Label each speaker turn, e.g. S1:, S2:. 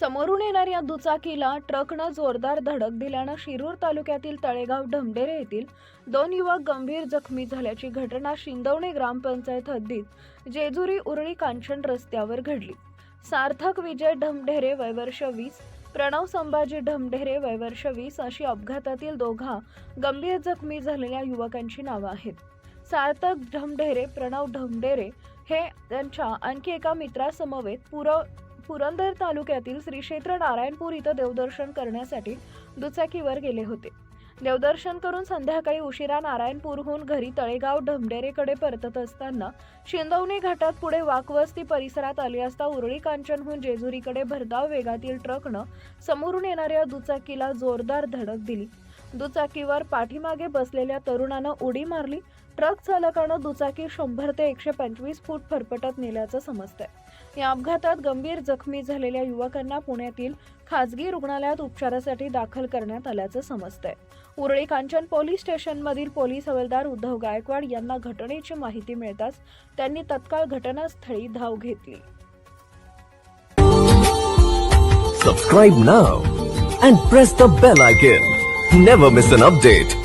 S1: समोरून येणाऱ्या दुचाकीला ट्रकनं जोरदार धडक दिल्यानं शिरूर तालुक्यातील तळेगाव ढमढेरे येथील 2 युवक गंभीर जखमी झाल्याची घटना शिंदवणे ग्रामपंचायत हद्दीत जेजुरी उरळी कांचन रस्त्यावर घडली। सार्थक विजय ढमढेरे वय वर्ष 20, प्रणव संभाजी ढमढेरे वय वर्ष 20 अशी अपघातातील दोघा गंभीर जखमी झालेल्या युवकांची नावे आहेत। सार्थक ढमढेरे, प्रणव ढमढेरे हे त्यांच्या आणखी एका मित्रासमवेत पुरंदर तालुक्यातील श्री क्षेत्र नारायणपूर इथं देवदर्शन करण्यासाठी दुचाकीवर गेले होते। देवदर्शन करून संध्याकाळी उशिरा नारायणपूरहून घरी तळेगाव ढमढेरेकडे परतत असताना शिंदवणे घाटात पुढे वाकवस्ती परिसरात आले असता उरळी कांचनहून जेजुरीकडे भरधाव वेगातील ट्रकनं समोरून येणाऱ्या दुचाकीला जोरदार धडक दिली। दुचाकीवर पाठीमागे बसलेल्या तरुणानं उडी मारली। ट्रक चालकानं दुचाकी 100 ते 125 फूट फरफटत नेल्याचं समजतंय। या अपघातात गंभीर जखमी झालेल्या युवकांना पुण्यातील खासगी रुग्णालयात उपचारासाठी दाखल करण्यात आल्याचं समजतंय। उरळी कांचन पोलीस स्टेशनमधील पोलीस हवालदार उद्धव गायकवाड यांना घटनेची माहिती मिळताच त्यांनी तत्काळ घटनास्थळी धाव घेतली।
S2: Subscribe now and press the bell icon. Never miss an update.